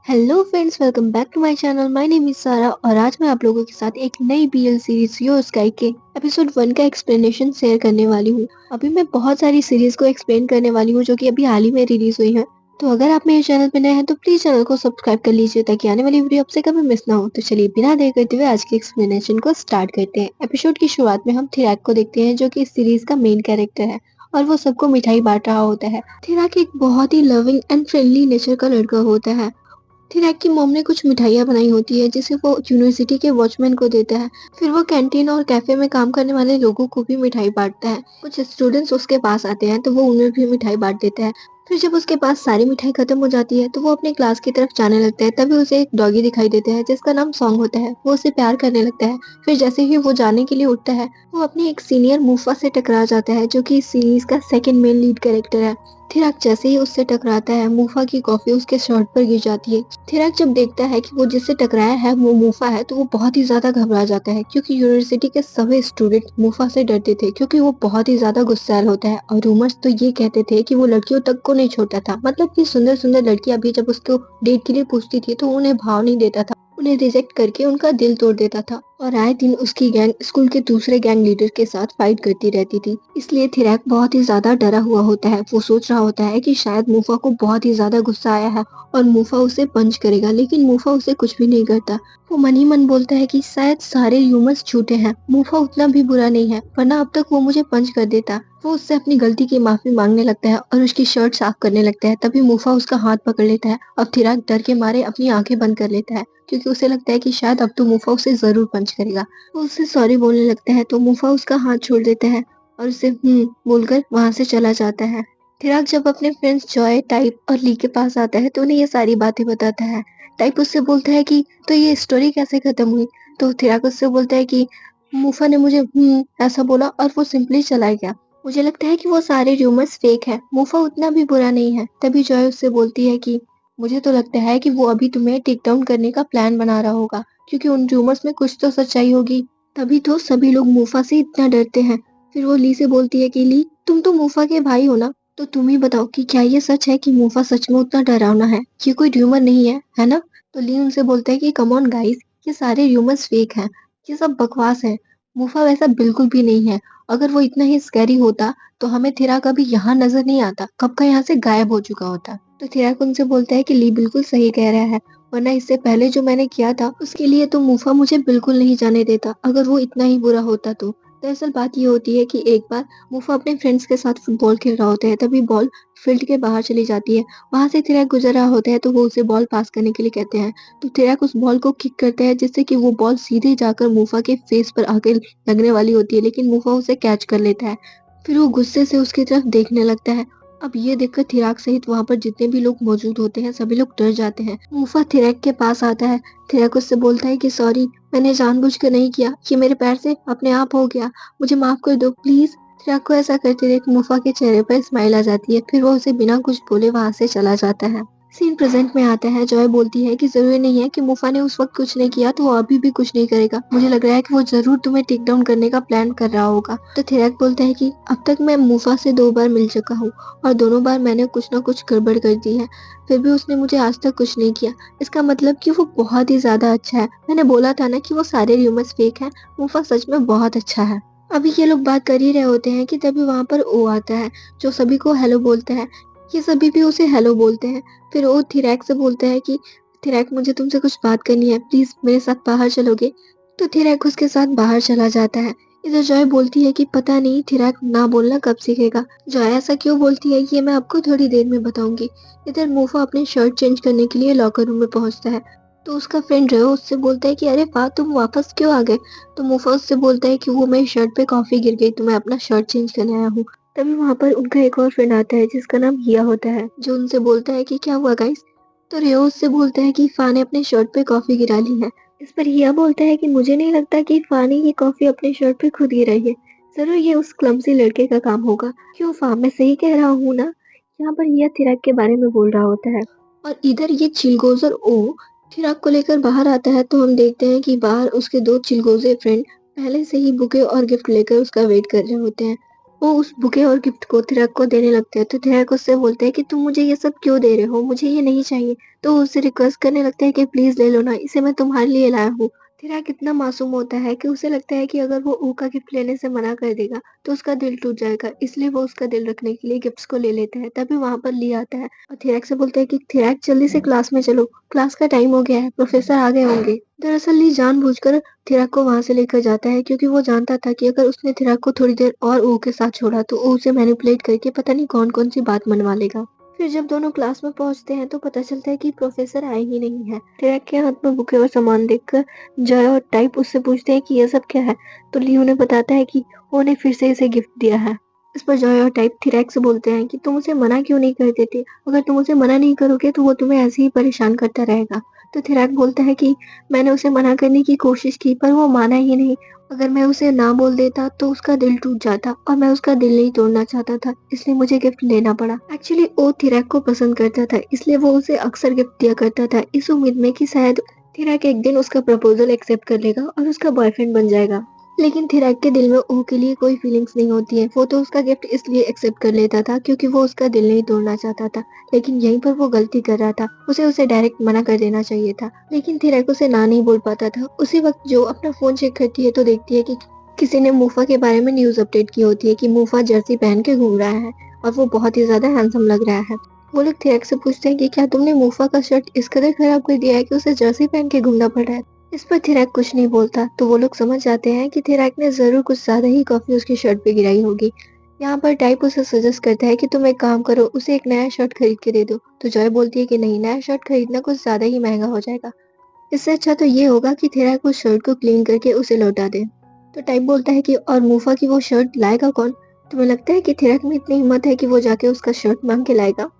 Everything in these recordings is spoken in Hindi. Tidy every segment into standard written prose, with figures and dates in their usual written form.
Hello friends, welcome back to my channel. My name is Sara और आज मैं आप लोगों के साथ एक नई बीएल सीरीज यो स्काई के एपिसोड 1 का एक्सप्लेनेशन शेयर करने वाली हूँ। अभी मैं बहुत सारी सीरीज को एक्सप्लेन करने वाली हूँ जो कि अभी हाल ही में रिलीज हुई है। तो अगर आप मेरे चैनल पे नए हैं तो प्लीज चैनल को सब्सक्राइब कर लीजिए ताकि आने वाली वीडियो आपसे कभी मिस ना हो। तो चलिए बिना देर करते हुए आज के एक्सप्लेनेशन को स्टार्ट करते हैं। एपिसोड की शुरुआत में हम थिराक को देखते हैं जो की इस सीरीज का मेन कैरेक्टर है और वो सबको मिठाई बांट रहा होता है। थिराक एक बहुत ही लविंग एंड फ्रेंडली नेचर का लड़का होता है। थिरैक की मॉम ने कुछ मिठाइयाँ बनाई होती है जिसे वो यूनिवर्सिटी के वॉचमैन को देता है। फिर वो कैंटीन और कैफे में काम करने वाले लोगों को भी मिठाई बांटता है। कुछ स्टूडेंट्स उसके पास आते हैं तो वो उन्हें भी मिठाई बांट देता है। फिर जब उसके पास सारी मिठाई खत्म हो जाती है तो वो अपने क्लास की तरफ जाने लगता है। तभी उसे एक डॉगी दिखाई देता है जिसका नाम सॉन्ग होता है। वो उसे प्यार करने लगता है। फिर जैसे ही वो जाने के लिए उठता है वो अपने एक सीनियर मूफा से टकरा जाता है जो कि इस सीरीज का सेकंड मेन लीड कैरेक्टर है। थिराक जैसे ही उससे टकराता है मूफा की कॉफी उसके शर्ट पर गिर जाती है। थिराक जब देखता है कि वो जिससे टकराया है वो मूफा है तो वो बहुत ही ज्यादा घबरा जाता है क्योंकि यूनिवर्सिटी के सभी स्टूडेंट मूफा से डरते थे क्योंकि वो बहुत ही ज्यादा गुस्सैल होता है। और रूमर्स तो ये कहते थे कि वो लड़कियों तक को नहीं छोड़ता था। मतलब कि सुंदर सुंदर लड़कियां भी जब उसको डेट के लिए पूछती थी तो उन्हें भाव नहीं देता था, उन्हें रिजेक्ट करके उनका दिल तोड़ देता था। और आए दिन उसकी गैंग स्कूल के दूसरे गैंग लीडर के साथ फाइट करती रहती थी। इसलिए थिराक बहुत ही ज्यादा डरा हुआ होता है। वो सोच रहा होता है कि शायद मूफा को बहुत ही ज्यादा गुस्सा आया है और मूफा उसे पंच करेगा, लेकिन मूफा उसे कुछ भी नहीं करता। वो मन ही मन बोलता है कि शायद सारे ह्यूमंस झूठे हैं, मूफा उतना भी बुरा नहीं है वरना अब तक वो मुझे पंच कर देता। वो उससे अपनी गलती की माफी मांगने लगता है और उसकी शर्ट साफ करने लगता है। तभी मूफा उसका हाथ पकड़ लेता है। अब थिराक डर के मारे अपनी आंखें बंद कर लेता है क्योंकि उसे लगता है कि शायद अब तो मूफा उसे जरूर पंच करेगा। वो उससे सॉरी बोलने लगता है तो मूफा उसका हाथ छोड़ देता है और उसे बोलकर वहां से चला जाता है। थिराक जब अपने फ्रेंड्स जॉय, टाइप और ली के पास आता है तो उन्हें ये सारी बातें बताता है। टाइप उससे बोलता है कि तो ये स्टोरी कैसे खत्म हुई। तो थिराक उससे बोलता है कि मूफा ने मुझे ऐसा बोला और वो सिंपली चला गया। मुझे लगता है कि वो सारे रूमर्स फेक है, मूफा उतना भी बुरा नहीं है। तभी जॉय उससे बोलती है कि मुझे तो लगता है कि वो अभी तुम्हें टेक डाउन करने का प्लान बना रहा होगा क्योंकि उन रूमर्स में कुछ तो सच्चाई होगी, तभी तो सभी लोग मूफा से इतना डरते हैं। फिर वो ली से बोलती है कि ली, तुम तो मूफा के भाई हो ना, तो तुम ही बताओ कि क्या ये सच है कि मूफा सच में उतना डरावना है, ये कोई र्यूमर नहीं है ना। तो ली उनसे बोलता है कि कम ऑन गाइस, ये सारे र्यूमर्स फेक हैं, ये सब बकवास है। मूफा वैसा बिल्कुल भी नहीं है। अगर वो इतना ही स्कैरी होता तो हमें थिरा कभी यहाँ नजर नहीं आता, कब का यहाँ से गायब हो चुका होता। तो थिराक उनसे बोलता है कि ली बिल्कुल सही कह रहा है, वरना इससे पहले जो मैंने किया था उसके लिए तो मूफा मुझे बिल्कुल नहीं जाने देता अगर वो इतना ही बुरा होता तो। दरअसल बात ये होती है कि एक बार मूफा अपने फ्रेंड्स के साथ फुटबॉल खेल रहा होता है, तभी बॉल फील्ड के बाहर चली जाती है। वहां से थिराक गुजर रहा होता है तो वो उसे बॉल पास करने के लिए कहते हैं। तो थिराक उस बॉल को किक करता है जिससे कि वो बॉल सीधे जाकर मूफा के फेस पर आकर लगने वाली होती है, लेकिन मूफा उसे कैच कर लेता है। फिर वो गुस्से से उसकी तरफ देखने लगता है। अब ये देखकर थिराक सहित वहां पर जितने भी लोग मौजूद होते हैं सभी लोग डर जाते हैं। मूफा थिराक के पास आता है। थिराक उससे बोलता है कि सॉरी, मैंने जानबूझकर नहीं किया, ये मेरे पैर से अपने आप हो गया, मुझे माफ कर दो प्लीज। थिराक को ऐसा करते देख मूफा के चेहरे पर स्माइल आ जाती है। फिर वो उसे बिना कुछ बोले वहां से चला जाता है। सीन प्रेजेंट में आता है। जॉय बोलती है कि जरूरी नहीं है कि मूफा ने उस वक्त कुछ नहीं किया तो वो अभी भी कुछ नहीं करेगा, मुझे लग रहा है कि वो जरूर तुम्हें टेक डाउन करने का प्लान कर रहा होगा। तो थिराक बोलता है कि अब तक मैं मूफा से 2 बार मिल चुका हूँ और दोनों बार मैंने कुछ ना कुछ गड़बड़ कर दी है, फिर भी उसने मुझे आज तक कुछ नहीं किया। इसका मतलब कि वो बहुत ही ज्यादा अच्छा है। मैंने बोला था ना कि वो सारे र्यूमर्स फेक हैं, मूफा सच में बहुत अच्छा है। अभी ये लोग बात कर ही रहे होते हैं कि तभी वहां पर ओ आता है जो सभी को हेलो बोलता है। ये सभी भी उसे हेलो बोलते हैं। फिर वो थिराक से बोलता है कि थिराक, मुझे तुमसे कुछ बात करनी है, प्लीज मेरे साथ बाहर चलोगे। तो थिराक उसके साथ बाहर चला जाता है। इधर जॉय बोलती है कि पता नहीं थिराक ना बोलना कब सीखेगा। जॉय ऐसा क्यों बोलती है ये मैं आपको थोड़ी देर में बताऊंगी। इधर मूफा अपनी शर्ट चेंज करने के लिए लॉकर रूम में पहुंचता है। तो उसका फ्रेंड रहो उससे बोलता है कि अरे वाह, तुम वापस क्यों आ गए। तो मूफा उससे बोलता है कि वो मेरी शर्ट पे कॉफी गिर गई तो मैं अपना शर्ट चेंज करने आया हूँ। तभी वहां पर उनका एक और फ्रेंड आता है जिसका नाम हिया होता है, जो उनसे बोलता है कि क्या हुआ गाइस। तो रियो उससे बोलता है कि फा ने अपने शर्ट पे कॉफी गिरा ली है। इस पर हिया बोलता है कि मुझे नहीं लगता कि फा ने ये कॉफी अपने शर्ट पे खुद गिराई है, जरूर ये उस क्लमसी लड़के का काम होगा। क्यों फा, मैं सही कह रहा हूँ ना। यहाँ पर हिया थिराक के बारे में बोल रहा होता है और इधर ये चिलगोजर ओ थिराक को लेकर बाहर आता है। तो हम देखते हैं कि बाहर उसके 2 चिलगोजे फ्रेंड पहले से ही बुके और गिफ्ट लेकर उसका वेट कर रहे होते हैं। वो उस बुके और गिफ्ट को थिरक को देने लगते हैं, तो थिरक उससे बोलते हैं कि तुम मुझे ये सब क्यों दे रहे हो? मुझे ये नहीं चाहिए। तो वो उससे रिक्वेस्ट करने लगते हैं कि प्लीज़ ले लो ना, इसे मैं तुम्हारे लिए लाया हूँ। थिरक इतना मासूम होता है कि उसे लगता है कि अगर वो ऊ का गिफ्ट लेने से मना कर देगा, तो उसका दिल टूट जाएगा, इसलिए वो उसका दिल रखने के लिए गिफ्ट्स को ले लेता है। तभी वहाँ पर ली आता है और थिरक से बोलता है कि थिरक जल्दी से क्लास में चलो, क्लास का टाइम हो गया है, प्रोफेसर आ गए होंगे। दरअसल ली जानबूझकर थिरक को वहाँ से लेकर जाता है क्योंकि वो जानता था कि अगर उसने थिरक को थोड़ी देर और ऊ के साथ छोड़ा तो ऊ उसे मैनिपुलेट करके पता नहीं कौन-कौन सी बात मनवा लेगा। फिर जब दोनों क्लास में पहुंचते हैं तो पता चलता है कि प्रोफेसर आए ही नहीं है। थिरक के हाथ में बुके और सामान देखकर जय और टाइप उससे पूछते हैं कि ये सब क्या है, तो ली उन्हें बताता है कि वो ने फिर से इसे गिफ्ट दिया है। इस पर जॉय और टाइप थिरक से बोलते हैं कि तुम उसे मना क्यों नहीं कर देते? अगर तुम उसे मना नहीं करोगे तो वो तुम्हें ऐसे ही परेशान करता रहेगा। तो थिरक बोलता है कि मैंने उसे मना करने की कोशिश की पर वो माना ही नहीं। अगर मैं उसे ना बोल देता तो उसका दिल टूट जाता और मैं उसका दिल नहीं तोड़ना चाहता था, इसलिए मुझे गिफ्ट लेना पड़ा। एक्चुअली वो थिरक को पसंद करता था, इसलिए वो उसे अक्सर गिफ्ट दिया करता था, इस उम्मीद में कि शायद थिरक एक दिन उसका प्रपोजल एक्सेप्ट कर लेगा और उसका बॉयफ्रेंड बन जाएगा। लेकिन थिरक के दिल में ओह के लिए कोई फीलिंग्स नहीं होती है। वो तो उसका गिफ्ट इसलिए एक्सेप्ट कर लेता था क्योंकि वो उसका दिल नहीं तोड़ना चाहता था। लेकिन यहीं पर वो गलती कर रहा था। उसे डायरेक्ट मना कर देना चाहिए था। लेकिन थिरक उसे ना नहीं बोल पाता था। उसी वक्त जो अपना फोन चेक करती है तो देखती है कि किसी ने मूफा के बारे में न्यूज अपडेट की होती है कि मूफा जर्सी पहन के घूम रहा है और वो बहुत ही ज्यादा हैंडसम लग रहा है। वो लोग थिरक से पूछते हैं कि क्या तुमने मूफा का शर्ट इस कदर खराब कर दिया है कि उसे जर्सी पहन के घूमना पड़ रहा है। इस पर थिरक कुछ नहीं बोलता, तो वो लोग समझ जाते हैं कि थिरक ने जरूर कुछ ज्यादा ही कॉफी उसकी शर्ट पे गिराई होगी। यहाँ पर टाइप उसे सजेस्ट करता है कि तुम एक काम करो, उसे एक नया शर्ट खरीद के दे दो। तो जॉय बोलती है कि नहीं, नया शर्ट खरीदना कुछ ज्यादा ही महंगा हो जाएगा। इससे अच्छा तो ये होगा कि थिरक उस शर्ट को क्लीन करके उसे लौटा दे। तो टाइप बोलता है कि और मूफा की वो शर्ट लाएगा कौन? तुम्हें लगता है कि थिरक में इतनी हिम्मत है कि वो जाके उसका शर्ट मांग के लाएगा?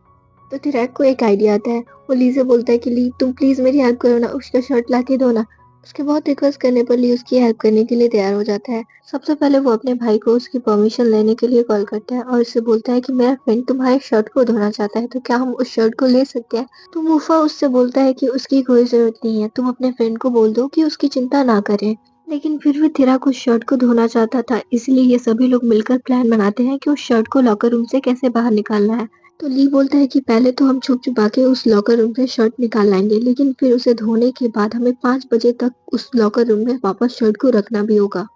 तो थिरक को एक आइडिया आता है। वो ली से बोलता है कि ली तुम प्लीज मेरी हेल्प करो ना, उसका शर्ट ला के दो ना। उसके बहुत रिक्वेस्ट करने पर ली उसकी हेल्प करने के लिए तैयार हो जाता है। सबसे पहले वो अपने भाई को उसकी परमिशन लेने के लिए कॉल करता है और उससे बोलता है कि मेरा फ्रेंड तुम्हारे शर्ट को धोना चाहता है, तो क्या हम उस शर्ट को ले सकते हैं? तो मूफा उससे बोलता है कि उसकी कोई जरूरत नहीं है, तुम अपने फ्रेंड को बोल दो कि उसकी चिंता ना करे। लेकिन फिर भी थिरक उस शर्ट को धोना चाहता था, इसलिए ये सभी लोग मिलकर प्लान बनाते हैं कि उस शर्ट को लॉकर रूम से कैसे बाहर निकालना है। तो ली बोलता है कि पहले तो हम छुप-छुपा के उस लॉकर रूम से शर्ट निकाल लाएंगे, लेकिन फिर उसे धोने के बाद हमें 5 बजे तक उस लॉकर रूम में वापस शर्ट को रखना भी होगा।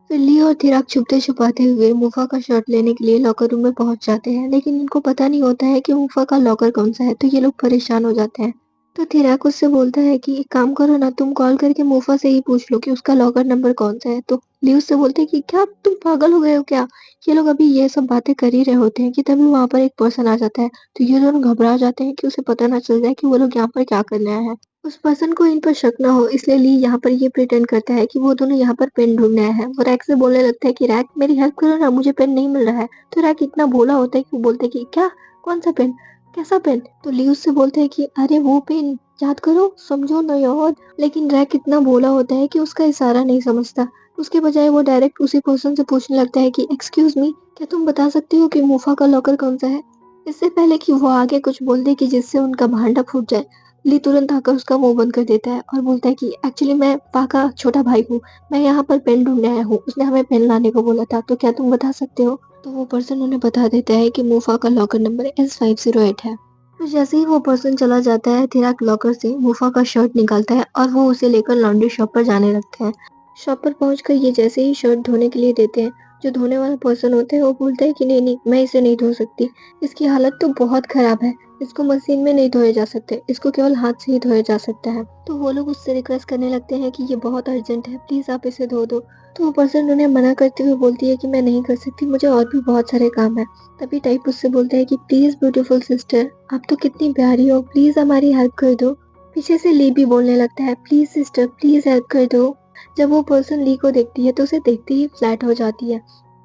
फिर ली और थिरक छुपते-छुपाते हुए मूफा का शर्ट लेने के लिए लॉकर रूम में पहुंच जाते हैं, लेकिन इनको पता नहीं होता है कि मूफा का लॉकर कौन सा है, तो ये लोग परेशान हो जाते हैं। तो थिरक उससे बोलता है कि एक काम करो ना, तुम कॉल करके मूफा से ही पूछ लो कि उसका लॉकर नंबर कौन सा है। तो ली उससे बोलते हैं कि क्या तुम पागल हो गए हो क्या? ये लोग अभी ये सब बातें कर ही रहे होते हैं कि तभी वहां पर एक पर्सन आ जाता है। तो ये दोनों घबरा जाते हैं कि उसे पता ना चल जाए कि वो लोग यहाँ पर क्या करने आए हैं। उस पर्सन को इन पर शक ना हो, इसलिए ली यहाँ पर ये प्रिटेंड करता है कि वो दोनों यहाँ पर पेन ढूंढने आए हैं। वो रैक से बोलने लगता है कि रैक मेरी हेल्प करो ना, मुझे पेन नहीं मिल रहा है। तो रैक इतना भोला होता है कि वो बोलते है कि क्या, कौन सा पेन, कैसा पेन? तो ली उससे बोलते है कि अरे वो पेन, याद करो, समझो ना यार। लेकिन रैक इतना भोला होता है कि उसका इशारा नहीं समझता। उसके बजाय वो डायरेक्ट उसी पर्सन से पूछने लगता है कि एक्सक्यूज मी, क्या तुम बता सकते हो कि मूफा का लॉकर कौन सा है? इससे पहले कि वो आगे कुछ बोल दे कि जिससे उनका भांडा फूट जाए, ली तुरंत आकर उसका मुंह बंद कर देता है और बोलता है कि एक्चुअली मैं पा का छोटा भाई हूँ। मैं यहाँ पर पेन ढूंढने आया हूँ, उसने हमें पेन लाने को बोला था, तो क्या तुम बता सकते हो? तो वो पर्सन उन्हें बता देता है कि मूफा का लॉकर नंबर S508 है। तो जैसे ही वो पर्सन चला जाता है, थिराक लॉकर से मूफा का शर्ट निकालता है और वो उसे लेकर लॉन्ड्री शॉप पर जाने लगते हैं। शॉप पर पहुंचकर ये जैसे ही शर्ट धोने के लिए देते हैं, जो धोने वाला पर्सन होता है वो बोलता है कि नहीं नहीं, मैं इसे नहीं धो सकती, इसकी हालत तो बहुत खराब है, इसको मशीन में नहीं धोए जा सकते, इसको केवल हाथ से ही धोया जा सकता है। तो वो लोग उससे रिक्वेस्ट करने लगते हैं कि ये बहुत अर्जेंट है, प्लीज आप इसे धो दो। तो वो पर्सन उन्हें मना करते हुए बोलती है कि मैं नहीं कर सकती, मुझे और भी बहुत सारे काम है। तभी टाइप उससे बोलता है कि प्लीज ब्यूटीफुल सिस्टर, आप तो कितनी प्यारी हो, प्लीज हमारी हेल्प कर दो। पीछे से ली भी बोलने लगता है, प्लीज सिस्टर, प्लीज हेल्प कर दो। जब वो पर्सन ली को देखती है तो उसे देखते ही फ्लैट हो जाती है।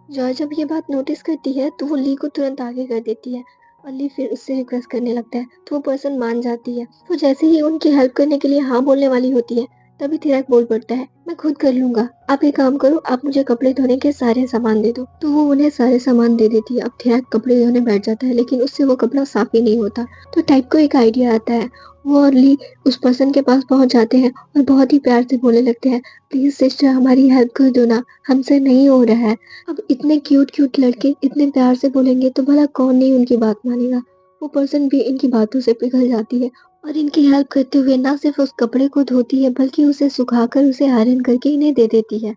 जॉय जब ये बात नोटिस करती है तो वो ली को तुरंत आगे कर देती है और ली फिर उससे रिक्वेस्ट करने लगता है, तो वो पर्सन मान जाती है। तो जैसे ही उनकी हेल्प करने के लिए हाँ बोलने वाली होती है, तभी थिरक बोल पड़ता है, मैं खुद कर लूंगा, आप एक काम करो, आप मुझे कपड़े धोने के सारे सामान दे दो। तो वो उन्हें सारे सामान दे देती है। अब थिरक कपड़े धोने बैठ जाता है, लेकिन उससे वो कपड़ा साफ ही नहीं होता। तो टाइप को एक आइडिया आता है। वो और ली उस पर्सन के पास पहुंच जाते हैं और बहुत ही प्यार से बोलने लगते हैं, प्लीज सिस्टर हमारी हेल्प कर दो ना, हमसे नहीं हो रहा है। अब इतने क्यूट क्यूट लड़के इतने प्यार से बोलेंगे तो भला कौन नहीं उनकी बात मानेगा। वो पर्सन भी इनकी बातों से पिघल जाती है और इनकी हेल्प करते हुए ना सिर्फ उस कपड़े को धोती है बल्कि उसे सुखाकर उसे आयरन करके इन्हें दे देती है।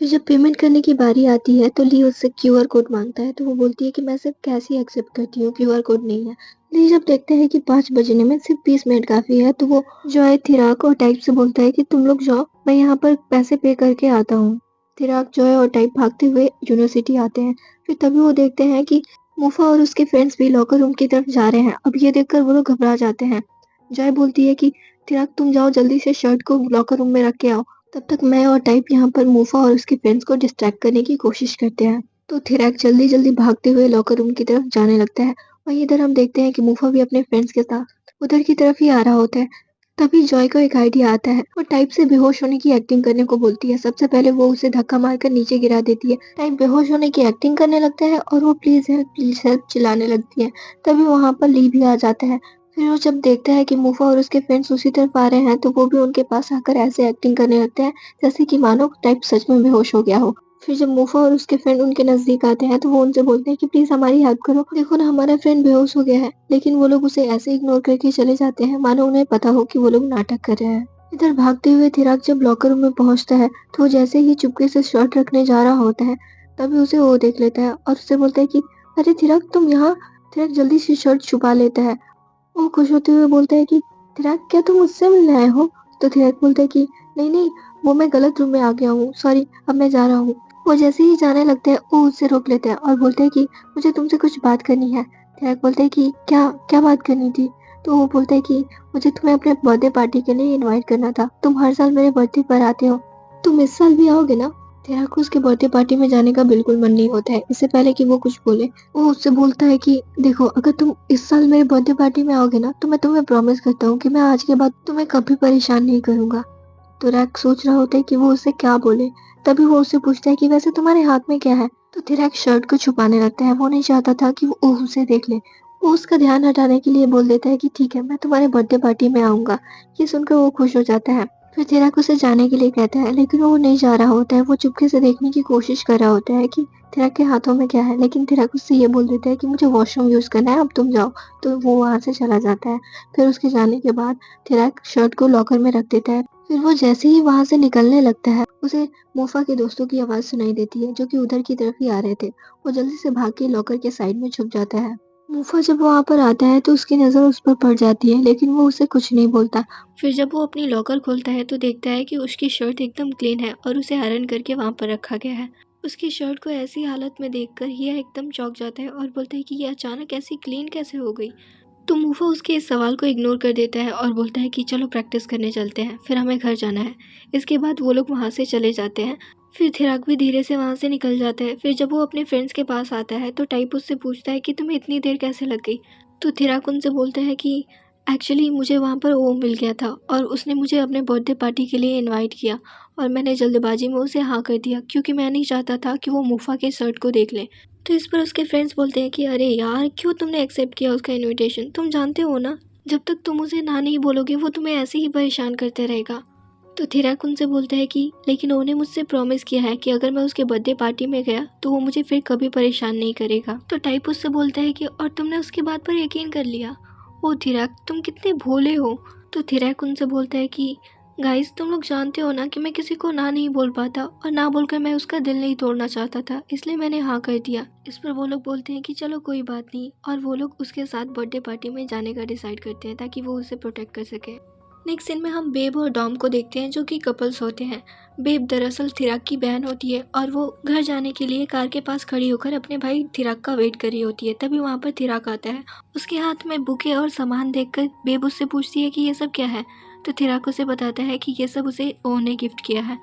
फिर जब पेमेंट करने की बारी आती है तो ली उससे क्यूआर कोड मांगता है तो वो बोलती है कि मैं सिर्फ कैश ही एक्सेप्ट करती हूँ, क्यूआर कोड नहीं है। ली जब देखते हैं कि 5 बजने में सिर्फ 20 मिनट काफी है तो वो जॉय, थिराक और टाइप से बोलता है कि तुम लोग जाओ, मैं यहाँ पर पैसे पे करके आता हूँ। थिराक, जॉय और टाइप भागते हुए यूनिवर्सिटी आते हैं। फिर तभी वो देखते हैं कि मुफा और उसके फ्रेंड्स भी लॉकर रूम की तरफ जा रहे हैं। अब ये देखकर वो लोग घबरा जाते हैं। जॉय बोलती है कि थिराक तुम जाओ जल्दी से शर्ट को लॉकर रूम में रख के आओ, तब तक मैं और टाइप यहाँ पर मूफा और उसके फ्रेंड्स को डिस्ट्रैक्ट करने की कोशिश करते हैं। तो थिराक जल्दी जल्दी भागते हुए लॉकर रूम की तरफ जाने लगता है। वहीं इधर हम देखते हैं कि मूफा भी अपने फ्रेंड्स के साथ उधर की तरफ ही आ रहा होता है। तभी जॉय को एक आइडिया आता है। वो टाइप से बेहोश होने की एक्टिंग करने को बोलती है। सबसे पहले वो उसे धक्का मारकर नीचे गिरा देती है। टाइप बेहोश होने की एक्टिंग करने लगता है और वो प्लीज हेल्प चिल्लाने लगती है। तभी वहां पर ली भी आ जाता है। फिर वो जब देखता है कि मूफा और उसके फ्रेंड्स उसी तरफ आ रहे हैं तो वो भी उनके पास आकर ऐसे एक्टिंग करने लगते हैं जैसे कि मानो टाइप सच में बेहोश हो गया हो। फिर जब मूफा और उसके फ्रेंड उनके नजदीक आते हैं तो वो उनसे बोलते हैं कि प्लीज हमारी हेल्प करो, देखो ना हमारा फ्रेंड बेहोश हो गया है। लेकिन वो लोग उसे ऐसे इग्नोर करके चले जाते हैं मानो उन्हें पता हो कि वो लोग नाटक कर रहे हैं। इधर भागते हुए थिराक जब लॉकर रूम में पहुंचता है तो वो जैसे ही चुपके से शर्ट रखने जा रहा होता है तभी उसे वो देख लेता है और उससे बोलता है कि अरे थिराक तुम यहाँ। थिराक जल्दी से शर्ट छुपा लेता है। वो खुश होते हुए बोलता है कि थिराक क्या तुम मुझसे मिलने आए हो? तो थिराक बोलता है कि नहीं नहीं, वो मैं गलत रूम में आ गया हूँ, सॉरी अब मैं जा रहा हूँ। वो जैसे ही जाने लगता है वो उससे रोक लेता है और बोलता है कि मुझे तुमसे कुछ बात करनी है। थिराक बोलता है कि क्या क्या बात करनी थी? तो वो बोलता है कि मुझे तुम्हें अपने बर्थडे पार्टी के लिए इनवाइट करना था, तुम हर साल मेरे बर्थडे पर आते हो, तुम इस साल भी आओगे ना? थिराक को उसके बर्थडे पार्टी में जाने का बिल्कुल मन नहीं होता है। इससे पहले कि वो कुछ बोले वो उससे बोलता है कि देखो अगर तुम इस साल मेरे बर्थडे पार्टी में आओगे ना तो मैं तुम्हें प्रॉमिस करता हूँ कि मैं आज के बाद तुम्हें कभी परेशान नहीं करूंगा। तो रैक सोच रहा होता है कि वो उससे क्या बोले। तभी वो उससे पूछता है कि वैसे तुम्हारे हाथ में क्या है? तो थिराक शर्ट को छुपाने लगता है। वो नहीं चाहता था कि वो उसे देख ले। वो उसका ध्यान हटाने के लिए बोल देता है कि ठीक है मैं तुम्हारे बर्थडे पार्टी में आऊंगा। ये सुनकर वो खुश हो जाता है। फिर थिराक उसे जाने के लिए कहता है लेकिन वो नहीं जा रहा होता है। वो चुपके से देखने की कोशिश कर रहा होता है कि थिराक के हाथों में क्या है, लेकिन थिराक उससे ये बोल देता है कि मुझे वॉशरूम यूज करना है, अब तुम जाओ। तो वो वहां से चला जाता है। फिर उसके जाने के बाद थिराक शर्ट को लॉकर में रख देता है। फिर वो जैसे ही वहां से निकलने लगता है उसे मूफा के दोस्तों की आवाज सुनाई देती है जो कि उधर की तरफ ही आ रहे थे। वो जल्दी से भाग के लॉकर के साइड में छुप जाता है। मूफा जब वहां पर आता है तो उसकी नजर उस पर पड़ जाती है लेकिन वो उसे कुछ नहीं बोलता। फिर जब वो अपनी लॉकर खोलता है तो देखता है कि उसकी शर्ट एकदम क्लीन है और उसे आयरन करके वहां पर रखा गया है। उसकी शर्ट को ऐसी हालत में देखकर हिया एकदम चौंक जाता है और बोलता है कि ये अचानक ऐसी क्लीन कैसे हो गई। तो मूफा उसके इस सवाल को इग्नोर कर देता है और बोलता है कि चलो प्रैक्टिस करने चलते हैं, फिर हमें घर जाना है। इसके बाद वो लोग वहाँ से चले जाते हैं। फिर थिराक भी धीरे से वहाँ से निकल जाता है। फिर जब वो अपने फ्रेंड्स के पास आता है तो टाइप उससे पूछता है कि तुम्हें इतनी देर कैसे लग गई। तो थिराक उनसे बोलता है कि एक्चुअली मुझे वहाँ पर वो मिल गया था और उसने मुझे अपने बर्थडे पार्टी के लिए इनवाइट किया और मैंने जल्दबाजी में उसे हाँ कर दिया क्योंकि मैं नहीं चाहता था कि वो मूफा के शर्ट को देख ले। तो इस पर उसके फ्रेंड्स बोलते हैं कि अरे यार क्यों तुमने एक्सेप्ट किया उसका इनविटेशन, तुम जानते हो ना जब तक तुम उसे ना नहीं बोलोगे वो तुम्हें ऐसे ही परेशान करते रहेगा। तो थिराक उनसे बोलता है कि लेकिन उन्होंने मुझसे प्रॉमिस किया है कि अगर मैं उसके बर्थडे पार्टी में गया तो वो मुझे फिर कभी परेशान नहीं करेगा। तो टाइप उससे बोलता है कि और तुमने उसकी बात पर यकीन कर लिया? ओ थिराक तुम कितने भोले हो। तो थिराक उनसे बोलता है कि गाइस तुम लोग जानते हो ना कि मैं किसी को ना नहीं बोल पाता और ना बोलकर मैं उसका दिल नहीं तोड़ना चाहता था, इसलिए मैंने हाँ कर दिया। इस पर वो लोग बोलते हैं कि चलो कोई बात नहीं और वो लोग उसके साथ बर्थडे पार्टी में जाने का डिसाइड करते हैं ताकि वो उसे प्रोटेक्ट कर सके। नेक्स्ट सीन में हम बेब और डॉम को देखते हैं जो कि कपल्स होते हैं। बेब दरअसल थिराक की बहन होती है और वो घर जाने के लिए कार के पास खड़ी होकर अपने भाई थिराक का वेट कर रही होती है। तभी वहाँ पर थिराक आता है। उसके हाथ में बुके और सामान देखकर बेब उससे पूछती है कि ये सब क्या है। तो थिराक उसे बताता है कि ये सब उसे ओ ने गिफ्ट किया है।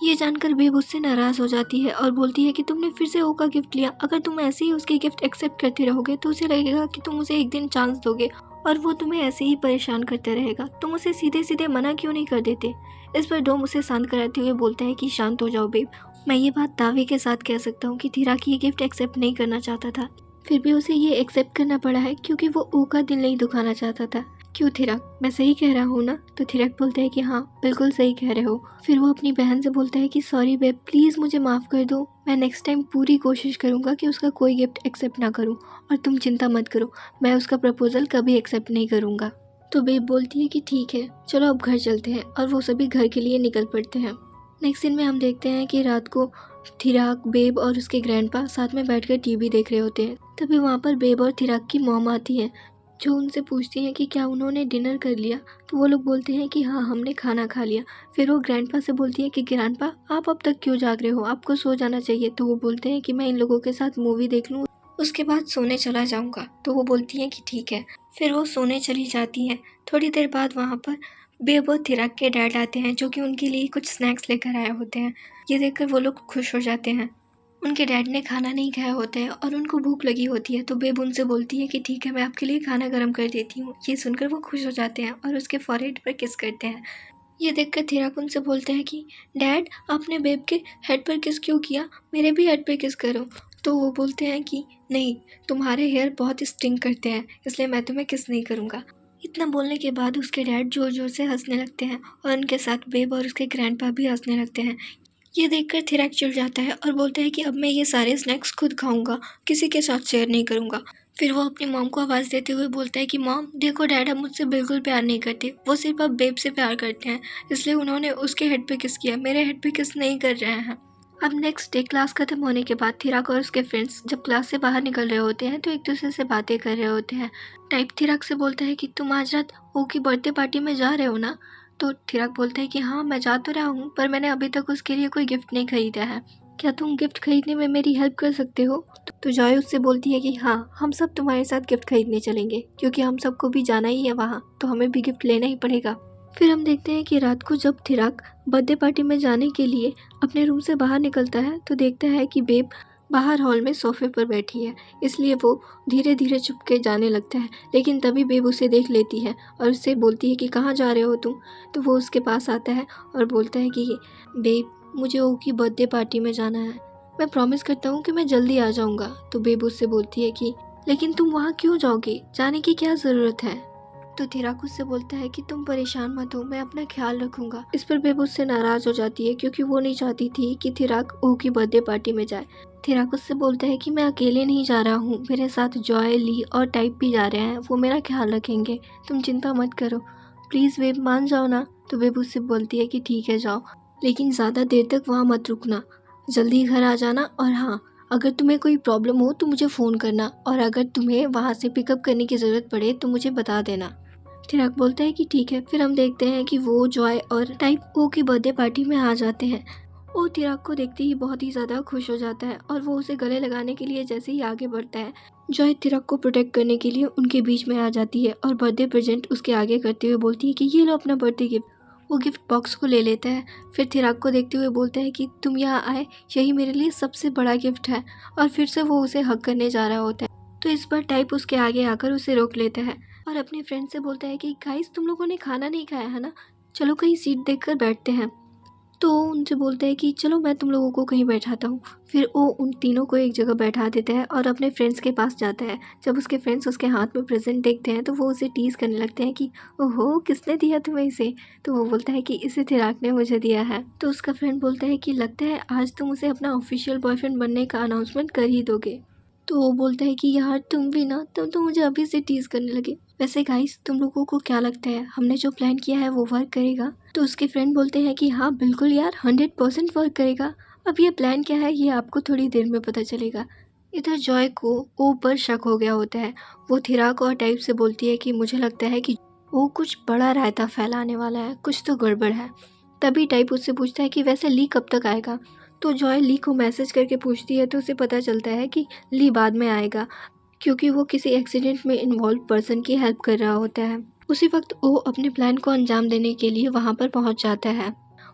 ये जानकर बेब उससे नाराज हो जाती है और बोलती है कि तुमने फिर से ओ का गिफ्ट लिया, अगर तुम ऐसे ही उसके गिफ्ट एक्सेप्ट करते रहोगे तो उसे लगेगा कि तुम उसे एक दिन चांस दोगे और वो तुम्हें ऐसे ही परेशान करते रहेगा, तुम उसे सीधे सीधे मना क्यों नहीं कर देते। इस पर डोम उसे शांत कराते हुए बोलता है कि शांत हो जाओ बेब, मैं ये बात दावे के साथ कह सकता हूँ कि थिराक ये गिफ्ट एक्सेप्ट नहीं करना चाहता था, फिर भी उसे ये एक्सेप्ट करना पड़ा है क्योंकि वो ओ का दिल नहीं दुखाना चाहता था। क्यों थिराक, मैं सही कह रहा हूँ ना? तो थिराक बोलता है कि हाँ बिल्कुल सही कह रहे हो। फिर वो अपनी बहन से बोलता है कि सॉरी बेब, प्लीज़ मुझे माफ़ कर दो, मैं नेक्स्ट टाइम पूरी कोशिश करूँगा कि उसका कोई गिफ्ट एक्सेप्ट ना करूँ, और तुम चिंता मत करो, मैं उसका प्रपोज़ल कभी एक्सेप्ट नहीं करूँगा। तो बेब बोलती है कि ठीक है, चलो अब घर चलते हैं, और वो सभी घर के लिए निकल पड़ते हैं। नेक्स्ट सीन में हम देखते हैं कि रात को थिराक, बेब और उसके ग्रैंडपा साथ में बैठकर टीवी देख रहे होते हैं। तभी वहाँ पर बेब और थिराक की मॉम आती है, जो उनसे पूछती हैं कि क्या उन्होंने डिनर कर लिया। तो वो लोग बोलते हैं कि हाँ, हमने खाना खा लिया। फिर वो ग्रैंडपा से बोलती है कि ग्रैंडपा, आप अब तक क्यों जाग रहे हो, आपको सो जाना चाहिए। तो वो बोलते हैं कि मैं इन लोगों के साथ मूवी देख लूँ, उसके बाद सोने चला जाऊँगा। तो वो बोलती हैं कि ठीक है। फिर वो सोने चली जाती हैं। थोड़ी देर बाद वहाँ पर बेब और थिराक के डैड आते हैं, जो कि उनके लिए कुछ स्नैक्स लेकर आए होते हैं। ये देखकर वो लोग खुश हो जाते हैं। उनके डैड ने खाना नहीं खाया होता है और उनको भूख लगी होती है। तो बेब उनसे बोलती है कि ठीक है, मैं आपके लिए खाना गर्म कर देती हूँ। ये सुनकर वो खुश हो जाते हैं और उसके फॉरहेड पर किस करते हैं। ये देखकर थिराक उनसे बोलते हैं कि डैड, आपने बेब के हेड पर किस क्यों किया, मेरे भी हेड पर किस करो। तो वो बोलते हैं कि नहीं, तुम्हारे हेयर बहुत स्टिंग करते हैं, इसलिए मैं तुम्हें किस नहीं करूँगा। इतना बोलने के बाद उसके डैड जोर जोर से हंसने लगते हैं और उनके साथ बेब और उसके ग्रैंडपा भी हंसने लगते हैं। ये देखकर थिराक चिढ़ जाता है और बोलता है कि अब मैं ये सारे स्नैक्स खुद खाऊंगा, किसी के साथ शेयर नहीं करूंगा। फिर वो अपनी मॉम को आवाज़ देते हुए बोलता है कि मॉम देखो, डैड अब मुझसे बिल्कुल प्यार नहीं करते, वो सिर्फ अब बेब से प्यार करते हैं, इसलिए उन्होंने उसके हेड पे किस किया, मेरे हेड पे किस नहीं कर रहे हैं। अब नेक्स्ट डे क्लास खत्म होने के बाद थिराक और उसके फ्रेंड्स जब क्लास से बाहर निकल रहे होते हैं तो एक दूसरे से बातें कर रहे होते हैं। टाइप थिराक से बोलता है कि तुम आज रात ओ की बर्थडे पार्टी में जा रहे हो ना? तो थिराक बोलता है कि हाँ, मैं जा तो रहा हूँ, पर मैंने अभी तक उसके लिए कोई गिफ्ट नहीं खरीदा है। क्या तुम गिफ्ट खरीदने में मेरी हेल्प कर सकते हो? तो जॉय उससे बोलती है कि हाँ, हम सब तुम्हारे साथ गिफ्ट खरीदने चलेंगे, क्योंकि हम सबको भी जाना ही है वहाँ, तो हमें भी गिफ्ट लेना ही पड़ेगा। फिर हम देखते हैं कि रात को जब थिराक बर्थडे पार्टी में जाने के लिए अपने रूम से बाहर निकलता है तो देखता है कि बेब बाहर हॉल में सोफे पर बैठी है, इसलिए वो धीरे धीरे चुप के जाने लगता है। लेकिन तभी बेब उसे देख लेती है और उससे बोलती है कि कहाँ जा रहे हो तुम? तो वो उसके पास आता है और बोलता है कि बेब, मुझे ओ की बर्थडे पार्टी में जाना है, मैं प्रॉमिस करता हूँ कि मैं जल्दी आ जाऊँगा। तो बेब उससे बोलती है कि लेकिन तुम वहाँ क्यों जाओगे, जाने की क्या ज़रूरत है? तो थिराक उससे बोलता है कि तुम परेशान मत हो, मैं अपना ख्याल रखूंगा। इस पर बेब उससे नाराज हो जाती है, क्योंकि वो नहीं चाहती थी कि थिराक ओ की बर्थडे पार्टी में जाए। थिराक उससे बोलता है कि मैं अकेले नहीं जा रहा हूँ, मेरे साथ जॉय, ली और टाइप भी जा रहे हैं, वो मेरा ख्याल रखेंगे, तुम चिंता मत करो, प्लीज़ बेब मान जाओ ना। तो बेब उससे बोलती है कि ठीक है जाओ, लेकिन ज़्यादा देर तक वहाँ मत रुकना, जल्दी घर आ जाना, और हाँ, अगर तुम्हें कोई प्रॉब्लम हो तो मुझे फ़ोन करना, और अगर तुम्हें वहाँ से पिकअप करने की ज़रूरत पड़े तो मुझे बता देना। थिराक बोलता है कि ठीक है। फिर हम देखते हैं कि वो, जॉय और टाइप ओ की बर्थडे पार्टी में आ जाते हैं। वो थिराक को देखते ही बहुत ही ज़्यादा खुश हो जाता है और वो उसे गले लगाने के लिए जैसे ही आगे बढ़ता है, जॉय थिराक को प्रोटेक्ट करने के लिए उनके बीच में आ जाती है और बर्थडे प्रेजेंट उसके आगे करते हुए बोलती है कि ये लो अपना बर्थडे गिफ्ट। वो गिफ्ट बॉक्स को ले लेता है, फिर थिराक को देखते हुए बोलता है कि तुम यहाँ आए, यही मेरे लिए सबसे बड़ा गिफ्ट है, और फिर से वो उसे हक करने जा रहा होता है। तो इस बार टाइप उसके आगे आकर उसे रोक लेता है और अपने फ्रेंड से बोलता है कि गाइस, तुम लोगों ने खाना नहीं खाया है ना, चलो कहीं सीट देखकर बैठते हैं। तो उनसे बोलता है कि चलो मैं तुम लोगों को कहीं बैठाता हूँ। फिर वो उन तीनों को एक जगह बैठा देता है और अपने फ्रेंड्स के पास जाता है। जब उसके फ्रेंड्स उसके हाथ में प्रेजेंट देखते हैं तो वो उसे टीज़ करने लगते हैं कि ओहो, किसने दिया तुम्हें इसे? तो वो बोलता है कि इसे थिराक ने मुझे दिया है। तो उसका फ्रेंड बोलता है कि लगता है आज तुम उसे अपना ऑफिशियल बॉयफ्रेंड बनने का अनाउंसमेंट कर ही दोगे। तो वो बोलता है कि यार तुम भी ना, तुम तो मुझे अभी से टीज़ करने लगे। वैसे गाइस, तुम लोगों को क्या लगता है, हमने जो प्लान किया है वो वर्क करेगा? तो उसके फ्रेंड बोलते हैं कि हाँ बिल्कुल यार, 100% वर्क करेगा। अब ये प्लान क्या है ये आपको थोड़ी देर में पता चलेगा। इधर जॉय को ओ पर शक हो गया होता है। वो थिराक और टाइप से बोलती है कि मुझे लगता है कि वो कुछ बड़ा रायता फैलाने वाला है, कुछ तो गड़बड़ है। तभी टाइप उससे पूछता है कि वैसे ली कब तक आएगा? तो जॉय ली को मैसेज करके पूछती है तो उसे पता चलता है कि ली बाद में आएगा, क्योंकि वो किसी एक्सीडेंट में इन्वॉल्व पर्सन की हेल्प कर रहा होता है। उसी वक्त वो अपने प्लान को अंजाम देने के लिए वहाँ पर पहुँच जाता है।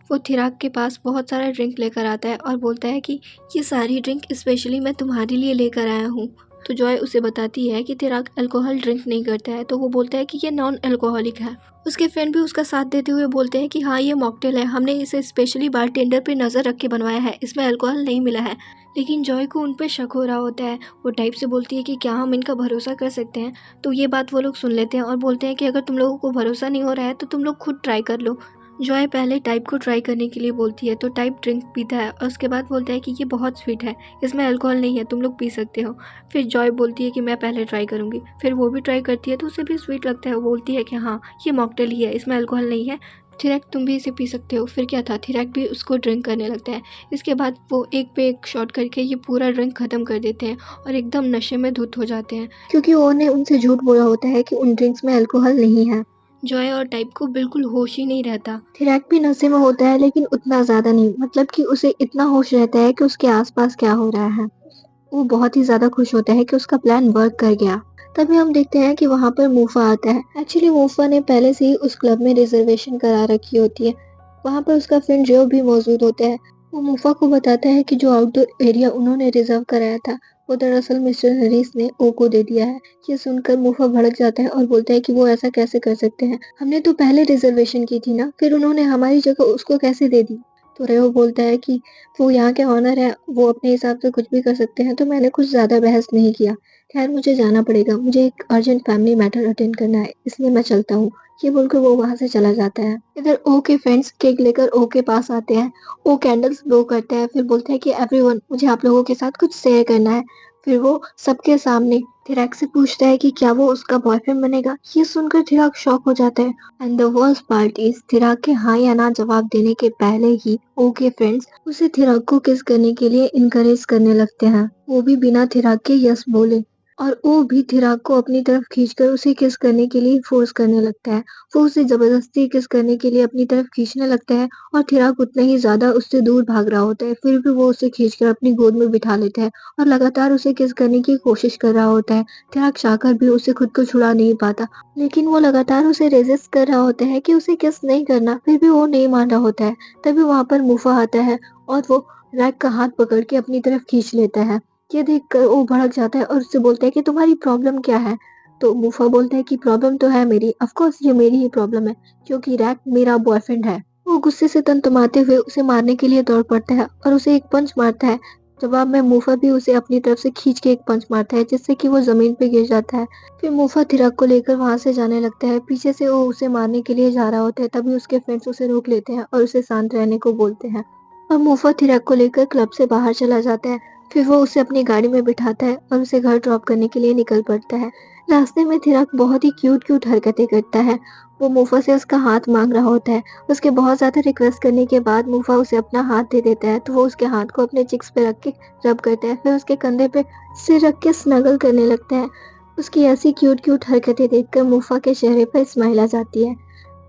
वो थिराक के पास बहुत सारा ड्रिंक लेकर आता है और बोलता है कि ये सारी ड्रिंक स्पेशली मैं तुम्हारे लिए लेकर आया हूँ। तो जॉय उसे बताती है कि थिराक अल्कोहल ड्रिंक नहीं करता है, तो वो बोलता है कि ये नॉन अल्कोहलिक है। उसके फ्रेंड भी उसका साथ देते हुए बोलते हैं कि हाँ ये मॉकटेल है, हमने इसे स्पेशली बारटेंडर पे नज़र रख के बनवाया है, इसमें अल्कोहल नहीं मिला है। लेकिन जॉय को उन पे शक हो रहा होता है। वो टाइप से बोलती है कि क्या हम इनका भरोसा कर सकते हैं। तो ये बात वो लोग सुन लेते हैं और बोलते हैं कि अगर तुम लोगों को भरोसा नहीं हो रहा है तो तुम लोग खुद ट्राई कर लो। जॉय पहले टाइप को ट्राई करने के लिए बोलती है, तो टाइप ड्रिंक पीता है और उसके बाद बोलता है कि ये बहुत स्वीट है, इसमें अल्कोहल नहीं है, तुम लोग पी सकते हो। फिर जॉय बोलती है कि मैं पहले ट्राई करूँगी। फिर वो भी ट्राई करती है तो उसे भी स्वीट लगता है। वो बोलती है कि हाँ ये मॉकटेल ही है, इसमें अल्कोहल नहीं है, थिरक तुम भी इसे पी सकते हो। फिर क्या था, थिरक भी उसको ड्रिंक करने लगता है। इसके बाद वो एक पे एक शॉट करके ये पूरा ड्रिंक ख़त्म कर देते हैं और एकदम नशे में धुत हो जाते हैं, क्योंकि उन्होंने उनसे झूठ बोला होता है कि उन ड्रिंक्स में अल्कोहल नहीं है। जॉय और टाइप को बिल्कुल होश ही नहीं रहता। थिरक भी नशे में होता है लेकिन उतना ज़्यादा नहीं, मतलब कि उसे इतना होश रहता है कि उसके आसपास क्या हो रहा है। वो बहुत ही ज़्यादा खुश होता है कि उसका प्लान वर्क कर गया। तभी हम देखते हैं कि वहाँ पर मूफा आता है। एक्चुअली मूफा ने पहले से ही उस क्लब में रिजर्वेशन करा रखी होती है। वहाँ पर उसका फ्रेंड जो भी मौजूद होता है, वो मूफा को बताता है कि जो आउटडोर एरिया उन्होंने रिजर्व कराया था वो दरअसल मिस्टर हरीस ने ओ को दे दिया है। ये सुनकर मूफा भड़क जाता है और बोलता है कि वो ऐसा कैसे कर सकते हैं, हमने तो पहले रिजर्वेशन की थी ना, फिर उन्होंने हमारी जगह उसको कैसे दे दी। तो रेओ बोलता है कि वो यहाँ के ऑनर है, वो अपने हिसाब से कुछ भी कर सकते हैं, तो मैंने कुछ ज़्यादा बहस नहीं किया। खैर मुझे जाना पड़ेगा, मुझे एक अर्जेंट फैमिली मैटर अटेंड करना है, इसलिए मैं चलता हूँ। ये बोलकर वो वहाँ से चला जाता है। इधर ओ के फ्रेंड्स केक लेकर ओ के पास आते हैं। ओ कैंडल्स ब्लो करता है, फिर बोलता है कि एवरीवन, मुझे आप लोगों के साथ कुछ शेयर करना है। फिर वो सबके सामने थिराक से पूछता है कि क्या वो उसका बॉयफ्रेंड बनेगा। ये सुनकर थिराक शॉक हो जाता है। And the worst part is, थिराक के हाँ या ना जवाब देने के पहले ही ओ के फ्रेंड्स उसे थिराक को किस करने के लिए इनकरेज करने लगते हैं, वो भी बिना थिराक के यस बोले। और वो भी थिराक को अपनी तरफ खींचकर उसे किस करने के लिए फोर्स करने लगता है। वो उसे जबरदस्ती किस करने के लिए अपनी तरफ खींचने लगता है और थिराक उतना ही ज्यादा उससे दूर भाग रहा होता है, फिर भी वो उसे खींचकर अपनी गोद में बिठा लेता है और लगातार उसे किस करने की कोशिश कर रहा होता है। थिराक चाहकर भी उसे खुद को छुड़ा नहीं पाता, लेकिन वो लगातार उसे रेजिस्ट कर रहा होता है कि उसे किस नहीं करना, फिर भी वो नहीं मान रहा होता है। तभी वहाँ पर मूफा आता है और वो रैक का हाथ पकड़ के अपनी तरफ खींच लेता है। ये देखकर वो भड़क जाता है और उससे बोलता है कि तुम्हारी प्रॉब्लम क्या है। तो मूफा बोलता है कि प्रॉब्लम तो है मेरी, ऑफ कोर्स ये मेरी ही प्रॉब्लम है, क्योंकि रैक मेरा बॉयफ्रेंड है। वो गुस्से से तमतमाते हुए उसे मारने के लिए दौड़ पड़ता है और उसे एक पंच मारता है। जवाब में मूफा भी उसे अपनी तरफ से खींच के एक पंच मारता है, जिससे कि वो जमीन पे गिर जाता है। फिर मूफा थिराक को लेकर वहां से जाने लगता है। पीछे से वो उसे मारने के लिए जा रहा होता है, तभी उसके फ्रेंड्स उसे रोक लेते हैं और उसे शांत रहने को बोलते हैं। और मूफा थिराक को लेकर क्लब से बाहर चला जाता है। फिर वो उसे अपनी गाड़ी में बिठाता है और उसे घर ड्रॉप करने के लिए निकल पड़ता है। रास्ते में थिराक बहुत ही क्यूट क्यूट हरकतें करता है। वो मूफा से उसका हाथ मांग रहा होता है। उसके बहुत ज्यादा रिक्वेस्ट करने के बाद मूफा उसे अपना हाथ दे देता है, तो वो उसके हाथ को अपने चिक्स पे रख के रब करता है, फिर उसके कंधे पे सिर रख के स्नगल करने लगता है। उसकी ऐसी क्यूट क्यूट हरकतें देखकर मूफा के चेहरे पर स्माइल आ जाती है।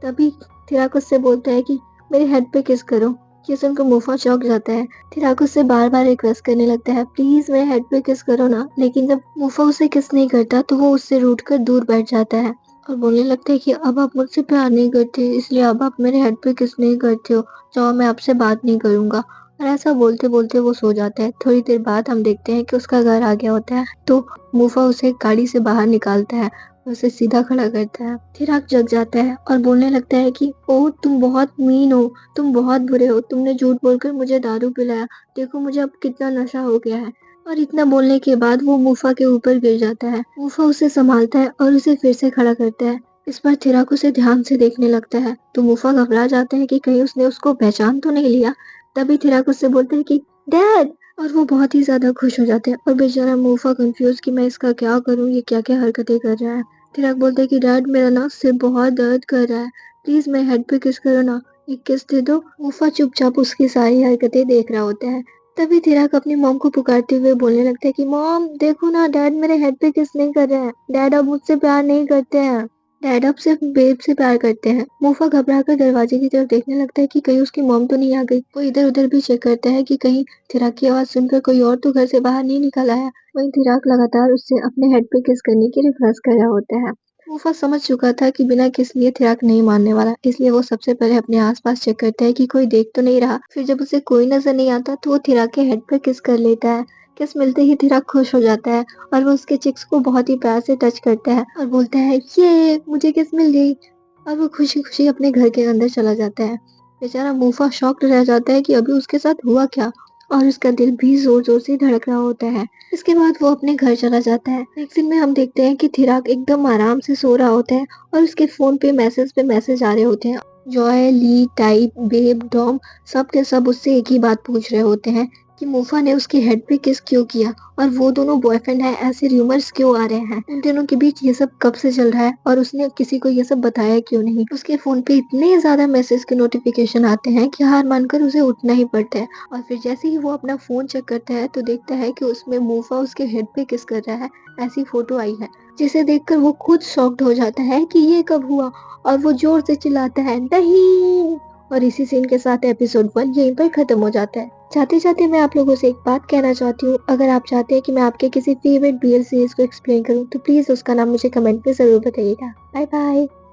तभी थिराक उससे बोलता है कि मेरे हेड पे किस करो। ये सुनकर मूफा चौंक जाता है। थिराक उससे बार बार रिक्वेस्ट करने लगता है, प्लीज मेरे हेड पे किस करो ना, लेकिन जब मूफा उसे किस नहीं करता तो वो उससे रूठ कर दूर बैठ जाता है और बोलने लगता है कि अब आप मुझसे प्यार नहीं करते, इसलिए अब आप मेरे हेड पे किस नहीं करते हो, जाओ मैं आपसे बात नहीं करूंगा। और ऐसा बोलते बोलते वो सो जाता है। थोड़ी देर बाद हम देखते हैं कि उसका घर आ गया होता है, तो मूफा उसे गाड़ी से बाहर निकालता है, उसे सीधा खड़ा करता है। थिराक जग जाता है और बोलने लगता है कि ओह तुम बहुत मीन हो, तुम बहुत बुरे हो, तुमने झूठ बोलकर मुझे दारू पिलाया, देखो मुझे अब कितना नशा हो गया है। और इतना बोलने के बाद वो मूफा के ऊपर गिर जाता है। मूफा उसे संभालता है और उसे फिर से खड़ा करता है। इस बार थिराक उसे ध्यान से देखने लगता है, तो मूफा घबरा जाता है कि कहीं उसने उसको पहचान तो नहीं लिया। तभी थिराक उससे बोलता है कि डैड, और वो बहुत ही ज्यादा खुश हो जाते हैं। और बेचारा मूफा कंफ्यूज कि मैं इसका क्या करूं, ये क्या क्या हरकतें कर रहा है। थिराक बोलता है कि डैड मेरा ना सिर बहुत दर्द कर रहा है, प्लीज मेरे हेड पे किस करो ना, एक किस दे दो। मूफा चुपचाप उसकी सारी हरकतें देख रहा होता है। तभी थिराक अपनी मॉम को पुकारते हुए बोलने लगता है कि मॉम देखो ना, डैड मेरे हेड पे किस नहीं कर रहे हैं, डैड अब मुझसे प्यार नहीं करते हैं, डैड अब सिर्फ बेब से प्यार करते हैं। मूफा घबरा कर दरवाजे की तरफ देखने लगता है कि कहीं उसकी मॉम तो नहीं आ गई। वो इधर उधर भी चेक करता है कि कहीं थिराक की आवाज सुनकर कोई और तो घर से बाहर नहीं निकल आया। वहीं थिराक लगातार उससे अपने हेड पे किस करने की रिक्वेस्ट कर रहा होता है। मूफा समझ चुका था कि बिना किस लिए थिराक नहीं मानने वाला, इसलिए वो सबसे पहले अपने आसपास चेक करता है कि कोई देख तो नहीं रहा। फिर जब उसे कोई नजर नहीं आता तो वो थिराक के हेड पर किस कर लेता है। किस मिलते ही थिराक खुश हो जाता है और वो उसके चिक्स को बहुत ही प्यार से टच करता है और बोलता है ये मुझे किस मिल गई। और वो खुशी-खुशी अपने घर के अंदर चला जाता है। बेचारा मूफा शॉक्ड रह जाता है कि अभी उसके साथ हुआ क्या, और उसका दिल भी ज़ोर-ज़ोर से धड़क रहा होता है। इसके बाद वो अपने घर चला जाता है। नेक्स्ट सीन में हम देखते हैं कि थिराक एकदम आराम से सो रहा होता है और उसके फ़ोन पे मैसेज आ रहे होते हैं। जॉय, ली, टाइप, बेब, डॉम सब के सब उससे एक ही बात पूछ रहे होते हैं कि मूफा ने उसके हेड पे किस क्यों किया और वो दोनों बॉयफ्रेंड है, ऐसे रूमर्स क्यों आ रहे हैं, उन दोनों के बीच ये सब कब से चल रहा है और उसने किसी को ये सब बताया क्यों नहीं। उसके फोन पे इतने ज्यादा मैसेज के नोटिफिकेशन आते हैं कि हार मानकर उसे उठना ही पड़ता है। और फिर जैसे ही वो अपना फोन चेक करता है तो देखता है कि उसमें मूफा उसके हेड पे किस कर रहा है, ऐसी फोटो आई है, जिसे देखकर वो खुद शॉक्ड हो जाता है कि ये कब हुआ, और वो जोर से चिल्लाता है नहीं। और इसी सीन के साथ एपिसोड 1 यहीं पर खत्म हो जाता है। जाते-जाते मैं आप लोगों से एक बात कहना चाहती हूँ, अगर आप चाहते हैं कि मैं आपके किसी फेवरेट बीएल सीरीज को एक्सप्लेन करूँ तो प्लीज़ उसका नाम मुझे कमेंट में ज़रूर बताइएगा। Bye bye.